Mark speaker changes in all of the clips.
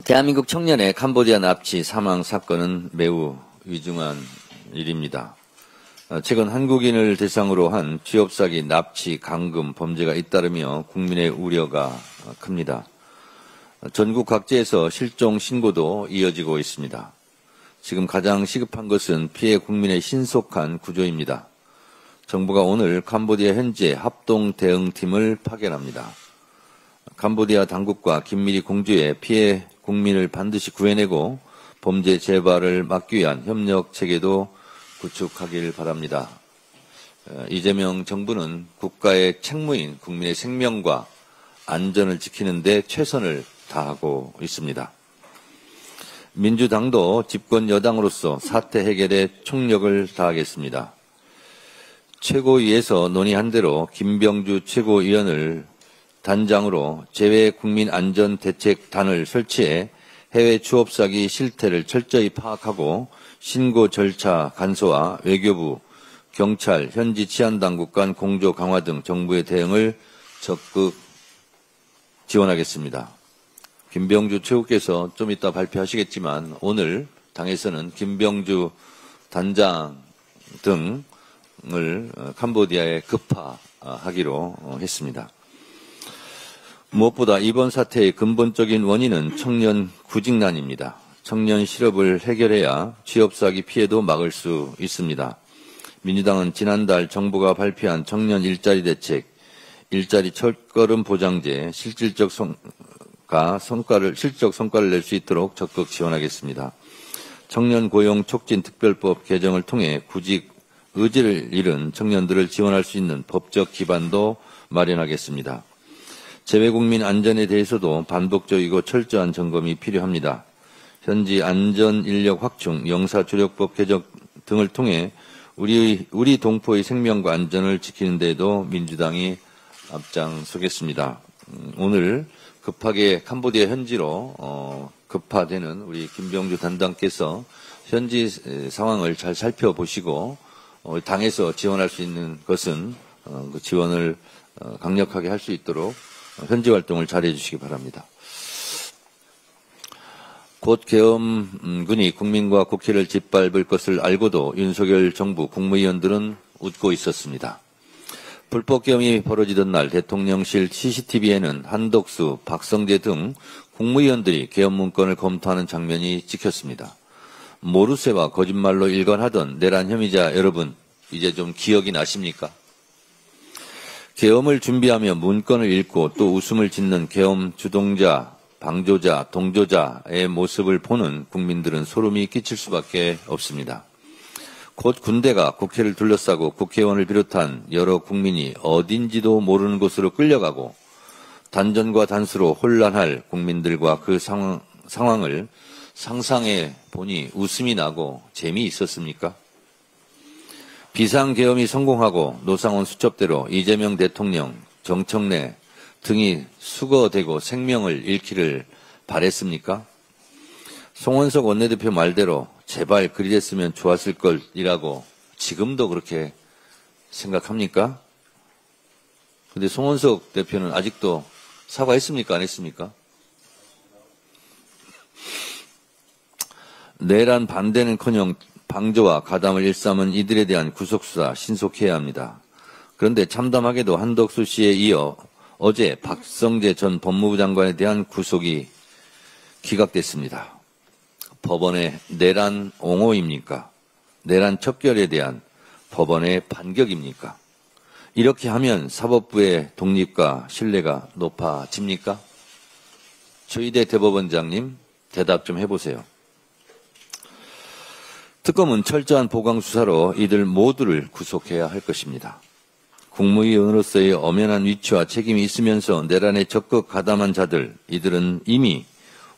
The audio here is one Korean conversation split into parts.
Speaker 1: 대한민국 청년의 캄보디아 납치 사망 사건은 매우 위중한 일입니다. 최근 한국인을 대상으로 한 취업사기, 납치, 감금 범죄가 잇따르며 국민의 우려가 큽니다. 전국 각지에서 실종 신고도 이어지고 있습니다. 지금 가장 시급한 것은 피해 국민의 신속한 구조입니다. 정부가 오늘 캄보디아 현지에 합동 대응팀을 파견합니다. 캄보디아 당국과 긴밀히 공조해 피해 국민을 반드시 구해내고 범죄 재발을 막기 위한 협력 체계도 구축하길 바랍니다. 이재명 정부는 국가의 책무인 국민의 생명과 안전을 지키는 데 최선을 다하고 있습니다. 민주당도 집권 여당으로서 사태 해결에 총력을 다하겠습니다. 최고위에서 논의한 대로 김병주 최고위원을 단장으로 재외국민안전대책단을 설치해 해외 취업사기 실태를 철저히 파악하고 신고 절차 간소화, 외교부, 경찰, 현지 치안당국 간 공조 강화 등 정부의 대응을 적극 지원하겠습니다. 김병주 최고께서 좀 이따 발표하시겠지만 오늘 당에서는 김병주 단장 등을 캄보디아에 급파하기로 했습니다. 무엇보다 이번 사태의 근본적인 원인은 청년 구직난입니다. 청년 실업을 해결해야 취업사기 피해도 막을 수 있습니다. 민주당은 지난달 정부가 발표한 청년 일자리 대책, 일자리 첫걸음 보장제, 실질적 성과를 낼 수 있도록 적극 지원하겠습니다. 청년 고용 촉진 특별법 개정을 통해 구직 의지를 잃은 청년들을 지원할 수 있는 법적 기반도 마련하겠습니다. 재외국민 안전에 대해서도 반복적이고 철저한 점검이 필요합니다. 현지 안전 인력 확충, 영사조력법 개정 등을 통해 우리 동포의 생명과 안전을 지키는 데에도 민주당이 앞장서겠습니다. 오늘 급하게 캄보디아 현지로 급파되는 우리 김병주 단장께서 현지 상황을 잘 살펴보시고 당에서 지원할 수 있는 것은 그 지원을 강력하게 할 수 있도록 현지 활동을 잘해 주시기 바랍니다. 곧 계엄군이 국민과 국회를 짓밟을 것을 알고도 윤석열 정부 국무위원들은 웃고 있었습니다. 불법 계엄이 벌어지던 날 대통령실 CCTV에는 한덕수, 박성재 등 국무위원들이 계엄 문건을 검토하는 장면이 찍혔습니다. 모르쇠와 거짓말로 일관하던 내란 혐의자 여러분, 이제 좀 기억이 나십니까? 계엄을 준비하며 문건을 읽고 또 웃음을 짓는 계엄 주동자, 방조자, 동조자의 모습을 보는 국민들은 소름이 끼칠 수밖에 없습니다. 곧 군대가 국회를 둘러싸고 국회의원을 비롯한 여러 국민이 어딘지도 모르는 곳으로 끌려가고 단전과 단수로 혼란할 국민들과 그 상황을 상상해 보니 웃음이 나고 재미있었습니까? 비상계엄이 성공하고 노상원 수첩대로 이재명 대통령, 정청래 등이 수거되고 생명을 잃기를 바랬습니까? 송원석 원내대표 말대로 제발 그리 됐으면 좋았을 걸이라고 지금도 그렇게 생각합니까? 근데 송원석 대표는 아직도 사과했습니까? 안 했습니까? 내란 반대는커녕 방조와 가담을 일삼은 이들에 대한 구속수사 신속해야 합니다. 그런데 참담하게도 한덕수 씨에 이어 어제 박성재 전 법무부 장관에 대한 구속이 기각됐습니다. 법원의 내란 옹호입니까? 내란 척결에 대한 법원의 반격입니까? 이렇게 하면 사법부의 독립과 신뢰가 높아집니까? 조희대 대법원장님 대답 좀 해보세요. 특검은 철저한 보강 수사로 이들 모두를 구속해야 할 것입니다. 국무위원으로서의 엄연한 위치와 책임이 있으면서 내란에 적극 가담한 자들, 이들은 이미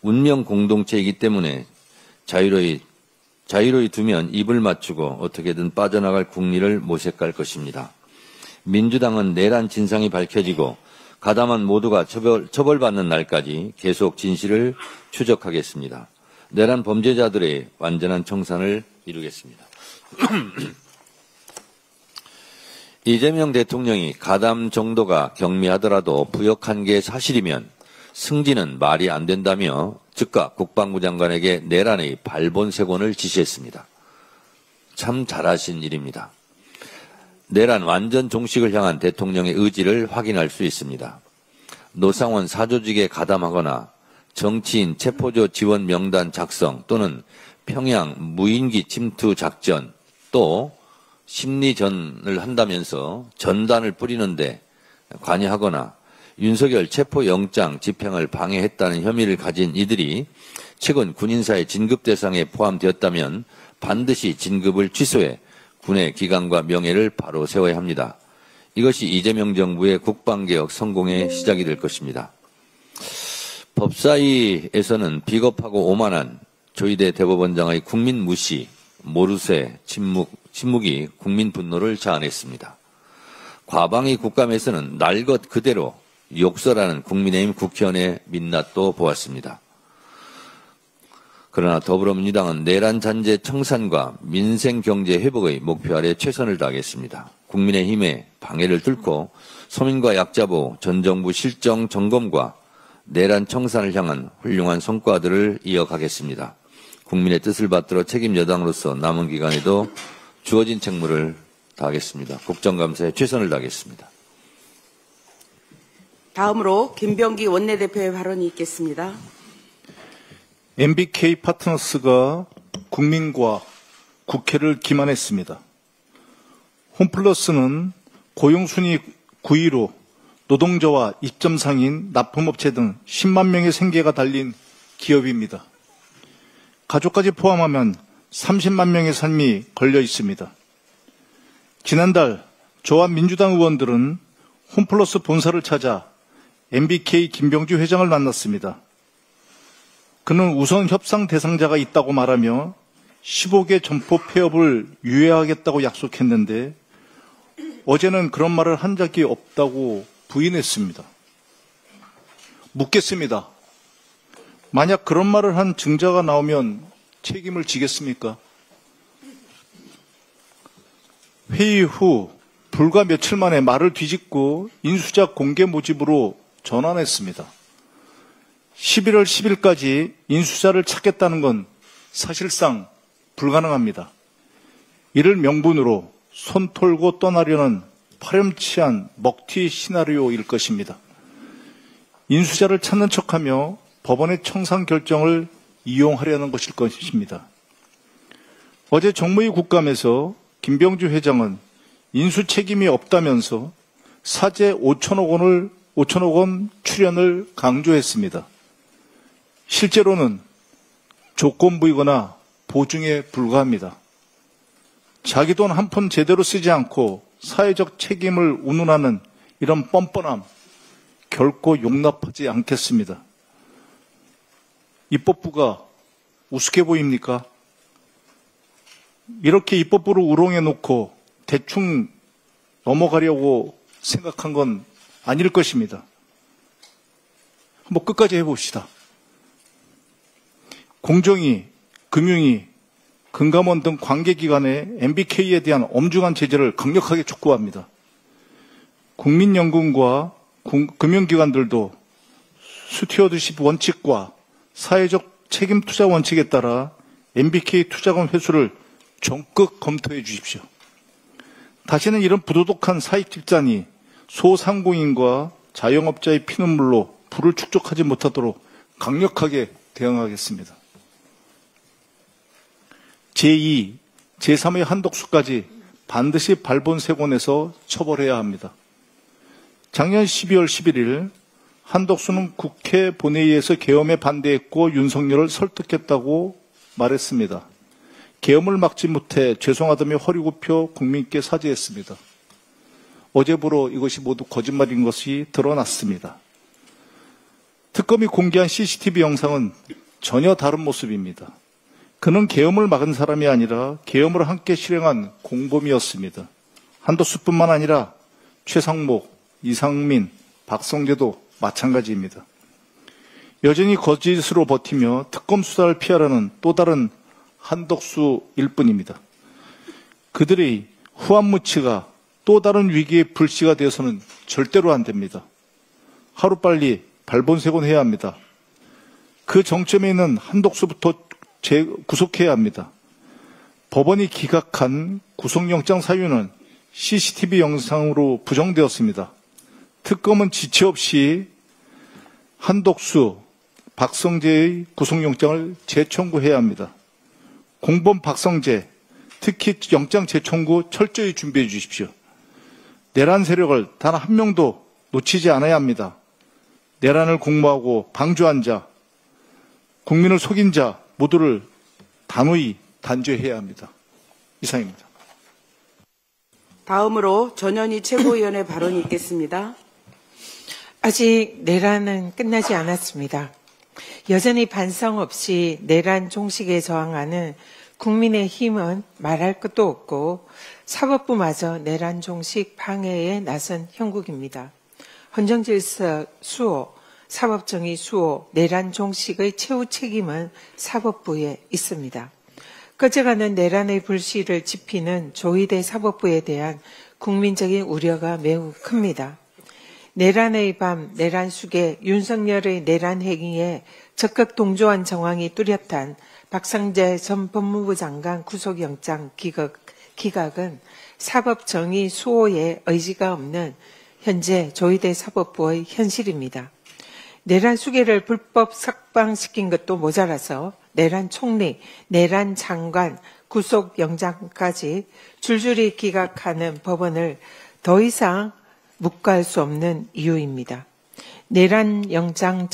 Speaker 1: 운명 공동체이기 때문에 자유로이 두면 입을 맞추고 어떻게든 빠져나갈 국리를 모색할 것입니다. 민주당은 내란 진상이 밝혀지고 가담한 모두가 처벌받는 날까지 계속 진실을 추적하겠습니다. 내란 범죄자들의 완전한 청산을 이루겠습니다. 이재명 대통령이 가담 정도가 경미하더라도 부역한 게 사실이면 승진은 말이 안 된다며 즉각 국방부 장관에게 내란의 발본색원을 지시했습니다. 참 잘하신 일입니다. 내란 완전 종식을 향한 대통령의 의지를 확인할 수 있습니다. 노상원 사조직에 가담하거나 정치인 체포조 지원 명단 작성 또는 평양 무인기 침투 작전 또 심리전을 한다면서 전단을 뿌리는데 관여하거나 윤석열 체포영장 집행을 방해했다는 혐의를 가진 이들이 최근 군인사의 진급 대상에 포함되었다면 반드시 진급을 취소해 군의 기강과 명예를 바로 세워야 합니다. 이것이 이재명 정부의 국방개혁 성공의 시작이 될 것입니다. 법사위에서는 비겁하고 오만한 조희대 대법원장의 국민 무시, 모르쇠, 침묵이 국민 분노를 자아냈습니다. 과방위 국감에서는 날 것 그대로 욕설하는 국민의힘 국회의원의 민낯도 보았습니다. 그러나 더불어민주당은 내란 잔재 청산과 민생 경제 회복의 목표 아래 최선을 다하겠습니다. 국민의힘의 방해를 뚫고 서민과 약자 보호, 전 정부 실정 점검과 내란 청산을 향한 훌륭한 성과들을 이어가겠습니다. 국민의 뜻을 받들어 책임 여당으로서 남은 기간에도 주어진 책무를 다하겠습니다. 국정감사에 최선을 다하겠습니다.
Speaker 2: 다음으로 김병기 원내대표의 발언이 있겠습니다.
Speaker 3: MBK 파트너스가 국민과 국회를 기만했습니다. 홈플러스는 고용순위 9위로 노동자와 입점상인 납품업체 등 10만 명의 생계가 달린 기업입니다. 가족까지 포함하면 30만 명의 삶이 걸려 있습니다. 지난달 저와 민주당 의원들은 홈플러스 본사를 찾아 MBK 김병주 회장을 만났습니다. 그는 우선 협상 대상자가 있다고 말하며 15개 점포 폐업을 유예하겠다고 약속했는데 어제는 그런 말을 한 적이 없다고 부인했습니다. 묻겠습니다. 만약 그런 말을 한 증자가 나오면 책임을 지겠습니까? 회의 후 불과 며칠 만에 말을 뒤집고 인수자 공개 모집으로 전환했습니다. 11월 10일까지 인수자를 찾겠다는 건 사실상 불가능합니다. 이를 명분으로 손 털고 떠나려는 파렴치한 먹튀 시나리오일 것입니다. 인수자를 찾는 척하며 법원의 청산 결정을 이용하려는 것일 것입니다. 어제 정무위 국감에서 김병주 회장은 인수 책임이 없다면서 사제 5천억 원 출연을 강조했습니다. 실제로는 조건부이거나 보증에 불과합니다. 자기 돈 한 푼 제대로 쓰지 않고 사회적 책임을 운운하는 이런 뻔뻔함 결코 용납하지 않겠습니다. 입법부가 우습게 보입니까? 이렇게 입법부를 우롱해 놓고 대충 넘어가려고 생각한 건 아닐 것입니다. 한번 끝까지 해봅시다. 공정위, 금융위, 금감원 등 관계기관의 MBK에 대한 엄중한 제재를 강력하게 촉구합니다. 국민연금과 금융기관들도 스튜어드십 원칙과 사회적 책임 투자 원칙에 따라 MBK 투자금 회수를 적극 검토해 주십시오. 다시는 이런 부도덕한 사익집단이 소상공인과 자영업자의 피눈물로 부를 축적하지 못하도록 강력하게 대응하겠습니다. 제2, 제3의 한독수까지 반드시 발본색원에서 처벌해야 합니다. 작년 12월 11일 한독수는 국회 본회의에서 계엄에 반대했고 윤석열을 설득했다고 말했습니다. 계엄을 막지 못해 죄송하다며 허리 굽혀 국민께 사죄했습니다. 어제부로 이것이 모두 거짓말인 것이 드러났습니다. 특검이 공개한 CCTV 영상은 전혀 다른 모습입니다. 그는 계엄을 막은 사람이 아니라 계엄을 함께 실행한 공범이었습니다. 한독수뿐만 아니라 최상목, 이상민, 박성재도 마찬가지입니다. 여전히 거짓으로 버티며 특검 수사를 피하려는 또 다른 한독수일 뿐입니다. 그들의 후한무치가 또 다른 위기의 불씨가 되어서는 절대로 안 됩니다. 하루빨리 발본색원해야 합니다. 그 정점에 있는 한덕수부터 구속해야 합니다. 법원이 기각한 구속영장 사유는 CCTV 영상으로 부정되었습니다. 특검은 지체 없이 한덕수, 박성재의 구속영장을 재청구해야 합니다. 공범 박성재, 특히 영장 재청구 철저히 준비해 주십시오. 내란 세력을 단 한 명도 놓치지 않아야 합니다. 내란을 공모하고 방조한 자, 국민을 속인 자 모두를 단호히 단죄해야 합니다. 이상입니다.
Speaker 2: 다음으로 전현희 최고위원의 발언이 있겠습니다.
Speaker 4: 아직 내란은 끝나지 않았습니다. 여전히 반성 없이 내란 종식에 저항하는 국민의힘은 말할 것도 없고 사법부마저 내란 종식 방해에 나선 형국입니다. 헌정질서 수호, 사법정의 수호, 내란 종식의 최후 책임은 사법부에 있습니다. 꺼져가는 내란의 불씨를 지피는 조희대 사법부에 대한 국민적인 우려가 매우 큽니다. 내란의 밤, 내란 숙에 윤석열의 내란 행위에 적극 동조한 정황이 뚜렷한 박성재 전 법무부 장관 구속영장 기각은 사법정의 수호에 의지가 없는 현재 조희대 사법부의 현실입니다. 내란 수계를 불법 석방시킨 것도 모자라서 내란 총리, 내란 장관, 구속영장까지 줄줄이 기각하는 법원을 더 이상 묵과할 수 없는 이유입니다. 내란 영장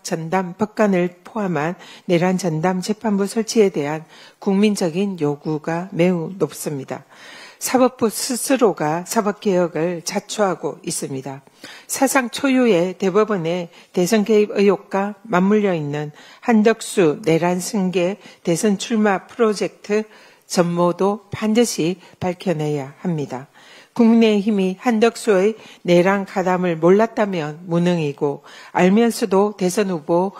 Speaker 4: 전담 법관을 포함한 내란 전담 재판부 설치에 대한 국민적인 요구가 매우 높습니다. 사법부 스스로가 사법개혁을 자초하고 있습니다. 사상 초유의 대법원의 대선 개입 의혹과 맞물려 있는 한덕수 내란 승계 대선 출마 프로젝트 전모도 반드시 밝혀내야 합니다. 국민의힘이 한덕수의 내란 가담을 몰랐다면 무능이고 알면서도 대선 후보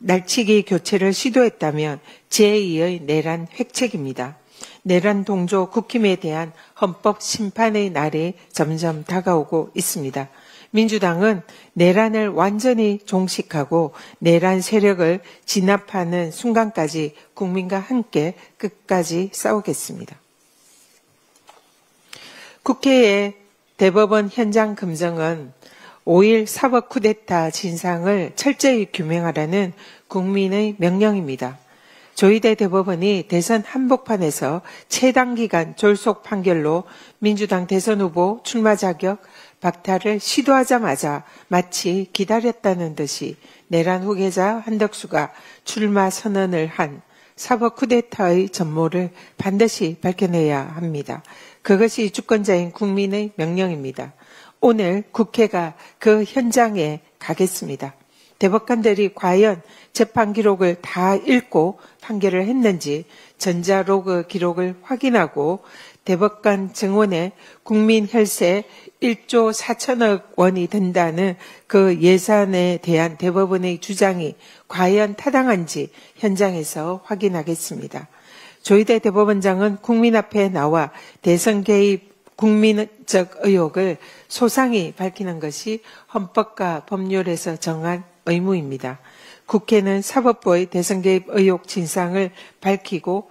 Speaker 4: 날치기 교체를 시도했다면 제2의 내란 획책입니다. 내란 동조 국힘에 대한 헌법 심판의 날이 점점 다가오고 있습니다. 민주당은 내란을 완전히 종식하고 내란 세력을 진압하는 순간까지 국민과 함께 끝까지 싸우겠습니다. 국회의 대법원 현장 금정은 5.1 사법 쿠데타 진상을 철저히 규명하라는 국민의 명령입니다. 조희대 대법원이 대선 한복판에서 최단기간 졸속 판결로 민주당 대선 후보 출마 자격 박탈을 시도하자마자 마치 기다렸다는 듯이 내란 후계자 한덕수가 출마 선언을 한 사법 쿠데타의 전모를 반드시 밝혀내야 합니다. 그것이 주권자인 국민의 명령입니다. 오늘 국회가 그 현장에 가겠습니다. 대법관들이 과연 재판 기록을 다 읽고 판결을 했는지 전자로그 기록을 확인하고 대법관 증언에 국민 혈세 1조 4천억 원이 된다는 그 예산에 대한 대법원의 주장이 과연 타당한지 현장에서 확인하겠습니다. 조희대 대법원장은 국민 앞에 나와 대선 개입 국민적 의혹을 소상히 밝히는 것이 헌법과 법률에서 정한 의무입니다. 국회는 사법부의 대선 개입 의혹 진상을 밝히고